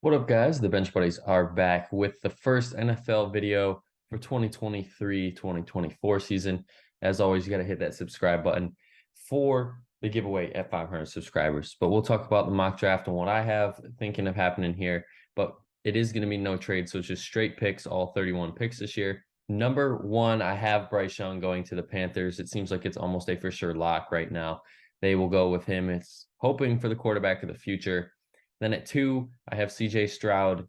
What up, guys? The Bench Buddies are back with the first NFL video for 2023-2024 season. As always, you got to hit that subscribe button for the giveaway at 500 subscribers. But we'll talk about the mock draft and what I have thinking of happening here. But it is going to be no trade, so it's just straight picks, all 31 picks this year. Number one, I have Bryce Young going to the Panthers. It seems like it's almost a for sure lock right now. They will go with him. It's hoping for the quarterback of the future. Then at two, I have CJ Stroud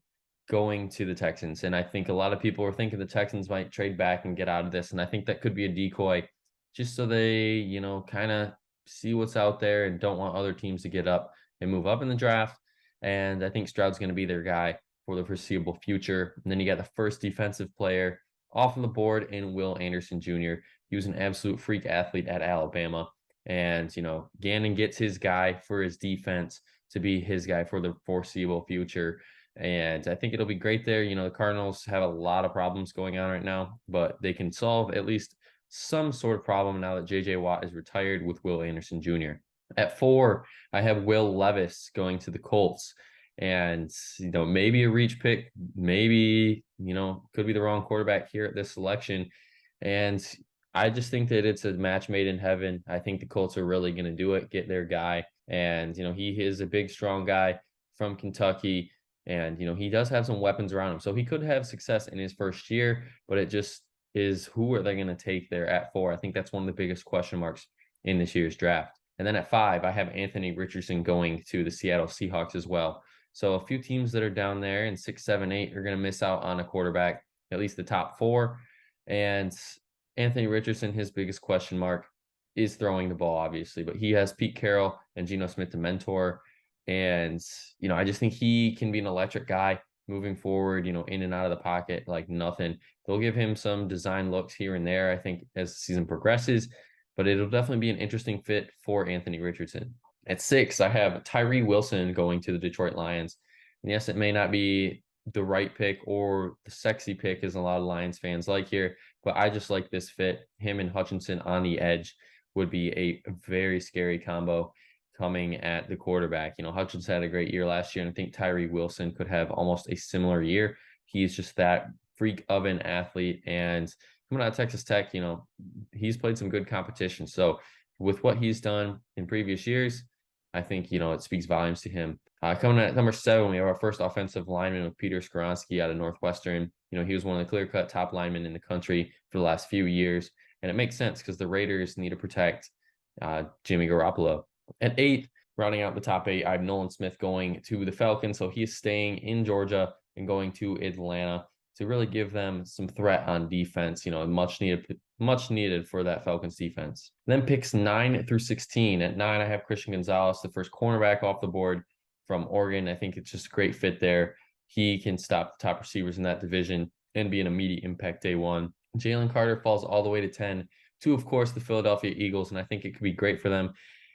going to the Texans. And I think a lot of people are thinking the Texans might trade back and get out of this. And I think that could be a decoy just so they, kind of see what's out there and don't want other teams to get up and move up in the draft. And I think Stroud's going to be their guy for the foreseeable future. And then you got the first defensive player off of the board in Will Anderson Jr. He was an absolute freak athlete at Alabama. And, Gannon gets his guy for his defense to be his guy for the foreseeable future. And I think it'll be great there. The Cardinals have a lot of problems going on right now, but they can solve at least some sort of problem now that JJ Watt is retired with Will Anderson Jr. At four, I have Will Levis going to the Colts. And, maybe a reach pick, maybe, could be the wrong quarterback here at this selection. And I just think that it's a match made in heaven. I think the Colts are really going to do it, get their guy. And, he is a big, strong guy from Kentucky. And, he does have some weapons around him. So he could have success in his first year, but it just is who are they going to take there at four? I think that's one of the biggest question marks in this year's draft. And then at five, I have Anthony Richardson going to the Seattle Seahawks as well. So a few teams that are down there in 6, 7, 8 are going to miss out on a quarterback, at least the top four. And Anthony Richardson, his biggest question mark is throwing the ball, obviously, but he has Pete Carroll and Geno Smith to mentor. And, I just think he can be an electric guy moving forward, in and out of the pocket like nothing. They'll give him some design looks here and there, I think, as the season progresses, but it'll definitely be an interesting fit for Anthony Richardson. At six, I have Tyree Wilson going to the Detroit Lions. And yes, it may not be the right pick or the sexy pick, as a lot of Lions fans like here, but I just like this fit. Him and Hutchinson on the edge would be a very scary combo coming at the quarterback. Hutchinson had a great year last year, and I think Tyree Wilson could have almost a similar year. He's just that freak of an athlete, and coming out of Texas Tech, he's played some good competition. So with what he's done in previous years, I think, it speaks volumes to him. Coming at number seven, we have our first offensive lineman with Peter Skoronski out of Northwestern. He was one of the clear-cut top linemen in the country for the last few years. And it makes sense because the Raiders need to protect Jimmy Garoppolo. At eight, rounding out the top eight, I have Nolan Smith going to the Falcons. So he's staying in Georgia and going to Atlanta to really give them some threat on defense, much needed for that Falcons defense. Then picks 9 through 16. At 9, I have Christian Gonzalez, the first cornerback off the board from Oregon. I think it's just a great fit there. He can stop the top receivers in that division and be an immediate impact day one. Jalen Carter falls all the way to 10 to, of course, the Philadelphia Eagles, and I think it could be great for them.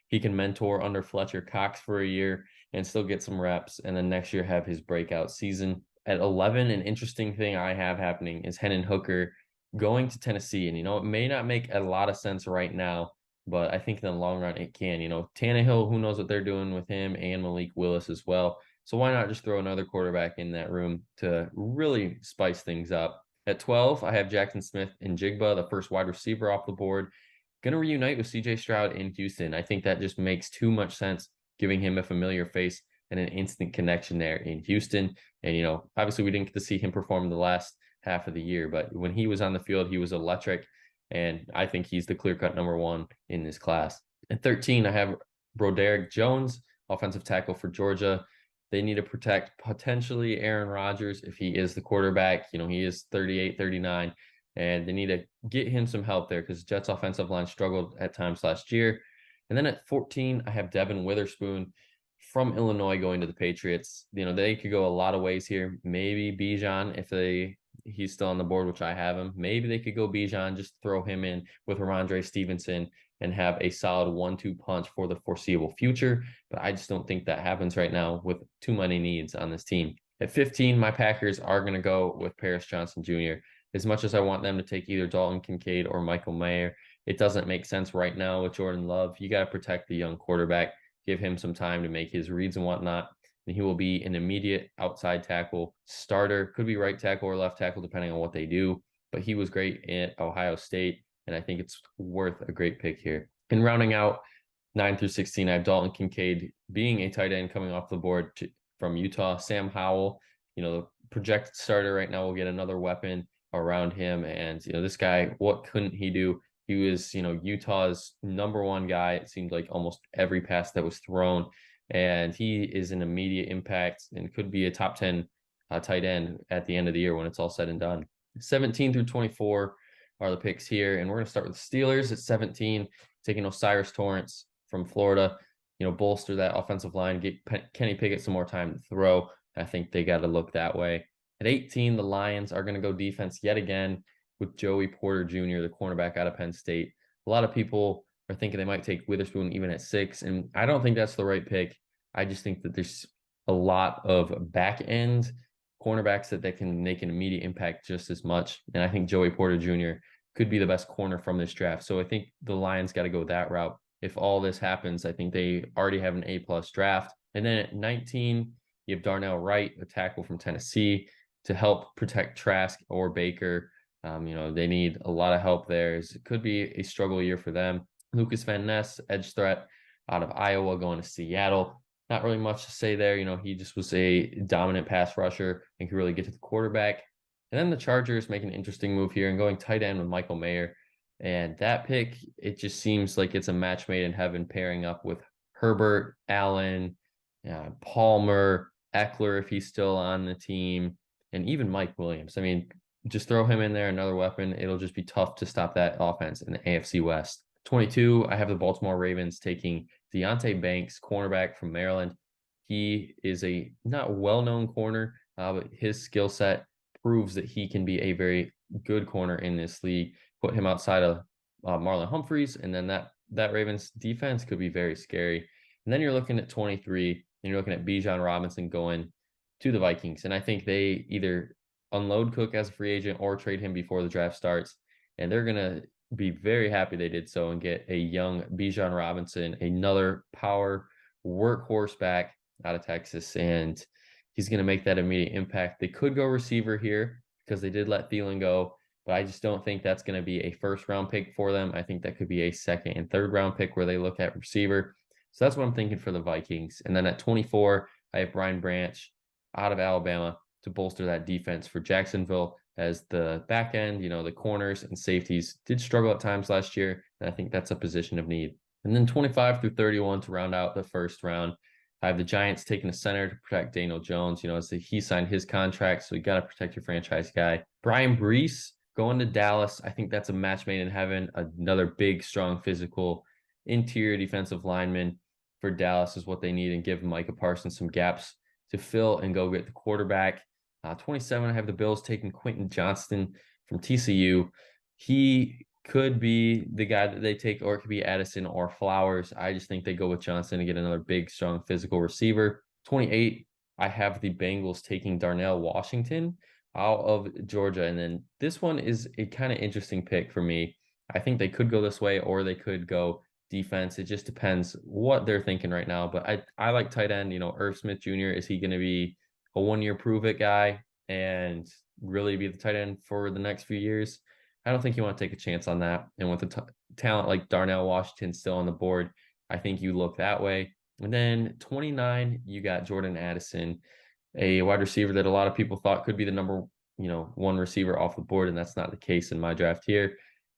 He can mentor under Fletcher Cox for a year and still get some reps, and then next year have his breakout season. At 11, an interesting thing I have happening is Hendon Hooker going to Tennessee. And, it may not make a lot of sense right now, but I think in the long run it can. Tannehill, who knows what they're doing with him, and Malik Willis as well. So why not just throw another quarterback in that room to really spice things up? At 12, I have Jackson Smith-Njigba, the first wide receiver off the board, going to reunite with CJ Stroud in Houston. I think that just makes too much sense, giving him a familiar face and an instant connection there in Houston. And, obviously we didn't get to see him perform the last half of the year, but when he was on the field, he was electric. And I think he's the clear-cut number one in this class. At 13, I have Broderick Jones, offensive tackle for Georgia. They need to protect potentially Aaron Rodgers if he is the quarterback. He is 38, 39, and they need to get him some help there because Jets offensive line struggled at times last year. And then at 14, I have Devin Witherspoon from Illinois going to the Patriots. They could go a lot of ways here. Maybe Bijan if he's still on the board, which I have him. Maybe they could go Bijan, just throw him in with Ramondre Stevenson and have a solid 1-2 punch for the foreseeable future. But I just don't think that happens right now with too many needs on this team. At 15, my Packers are going to go with Paris Johnson Jr. As much as I want them to take either Dalton Kincaid or Michael Mayer, it doesn't make sense right now with Jordan Love. You got to protect the young quarterback, give him some time to make his reads and whatnot. and he will be an immediate outside tackle starter. Could be right tackle or left tackle, depending on what they do. But he was great at Ohio State, and I think it's worth a great pick here. And rounding out 9 through 16, I have Dalton Kincaid being a tight end coming off the board from Utah. Sam Howell, the projected starter right now, will get another weapon around him. And, this guy, what couldn't he do? He was, Utah's #1 guy. It seemed like almost every pass that was thrown. And he is an immediate impact and could be a top 10 tight end at the end of the year when it's all said and done. 17 through 24 are the picks here. And we're going to start with the Steelers at 17, taking O'Cyrus Torrence from Florida, bolster that offensive line, get Kenny Pickett some more time to throw. I think they got to look that way. At 18, the Lions are going to go defense yet again with Joey Porter Jr., the cornerback out of Penn State. A lot of people are thinking they might take Witherspoon even at 6, and I don't think that's the right pick. I just think that there's a lot of back end cornerbacks that can make an immediate impact just as much. And I think Joey Porter Jr. could be the best corner from this draft. So I think the Lions got to go that route. If all this happens, I think they already have an A+ draft. And then at 19, you have Darnell Wright, a tackle from Tennessee, to help protect Trask or Baker. They need a lot of help there. It could be a struggle year for them. Lucas Van Ness, edge threat out of Iowa, going to Seattle. Not really much to say there. He just was a dominant pass rusher and could really get to the quarterback. And then the Chargers make an interesting move here and going tight end with Michael Mayer. And that pick, it just seems like it's a match made in heaven, pairing up with Herbert, Allen, Palmer, Eckler, if he's still on the team, and even Mike Williams. I mean, just throw him in there, another weapon. It'll just be tough to stop that offense in the AFC West. 22, I have the Baltimore Ravens taking Deonte Banks, cornerback from Maryland. He is a not well-known corner, but his skill set proves that he can be a very good corner in this league. Put him outside of Marlon Humphreys, and then that Ravens defense could be very scary. And then you're looking at 23, and you're looking at Bijan Robinson going to the Vikings. And I think they either unload Cook as a free agent or trade him before the draft starts. And they're going to be very happy they did so and get a young Bijan Robinson, another power workhorse back out of Texas. And he's going to make that immediate impact. They could go receiver here because they did let Thielen go, but I just don't think that's going to be a first-round pick for them. I think that could be a second and third-round pick where they look at receiver. So that's what I'm thinking for the Vikings. And then at 24, I have Brian Branch out of Alabama to bolster that defense for Jacksonville as the back end, the corners and safeties did struggle at times last year. And I think that's a position of need. And then 25 through 31 to round out the first round, I have the Giants taking a center to protect Daniel Jones. As he signed his contract, so you got to protect your franchise guy. Brian Brees going to Dallas. I think that's a match made in heaven. Another big, strong, physical interior defensive lineman for Dallas is what they need, and give Micah Parsons some gaps to fill and go get the quarterback. 27, I have the Bills taking Quentin Johnston from TCU. He could be the guy that they take, or it could be Addison or Flowers. I just think they go with Johnston to get another big, strong, physical receiver. 28, I have the Bengals taking Darnell Washington out of Georgia. And then this one is a kind of interesting pick for me. I think they could go this way or they could go defense. It just depends what they're thinking right now. But I like tight end, Irv Smith Jr. Is he going to be a 1-year prove it guy and really be the tight end for the next few years? I don't think you want to take a chance on that. And with a talent like Darnell Washington still on the board, I think you look that way. And then 29, you got Jordan Addison, a wide receiver that a lot of people thought could be the number, 1 receiver off the board. And that's not the case in my draft here.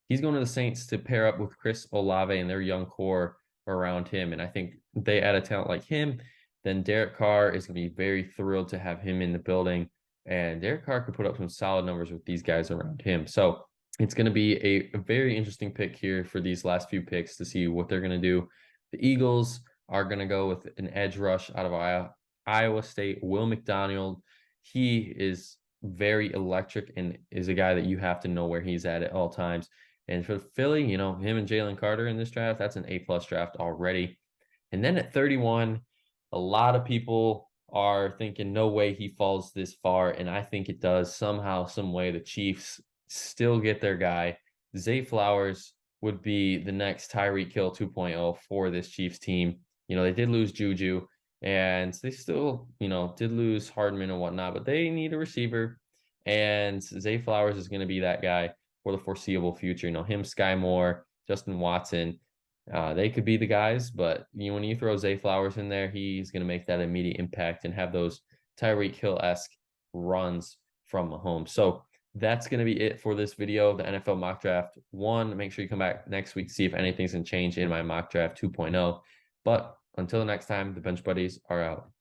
He's going to the Saints to pair up with Chris Olave and their young core around him. And I think they add a talent like him, then Derek Carr is going to be very thrilled to have him in the building. And Derek Carr could put up some solid numbers with these guys around him. So it's going to be a very interesting pick here for these last few picks to see what they're going to do. The Eagles are going to go with an edge rush out of Iowa State, Will McDonald. He is very electric and is a guy that you have to know where he's at all times. And for Philly, him and Jalen Carter in this draft, that's an A+ draft already. And then at 31, a lot of people are thinking, no way he falls this far. And I think it does somehow, some way. The Chiefs still get their guy. Zay Flowers would be the next Tyreek Hill 2.0 for this Chiefs team. They did lose Juju, And they still, did lose Hardman and whatnot, but they need a receiver. And Zay Flowers is going to be that guy for the foreseeable future. Him, Sky Moore, Justin Watson, they could be the guys. But when you throw Zay Flowers in there, he's going to make that immediate impact and have those Tyreek Hill-esque runs from Mahomes. So that's going to be it for this video, the NFL mock draft 1. Make sure you come back next week to see if anything's going to change in my mock draft 2.0. But until next time, the Bench Buddies are out.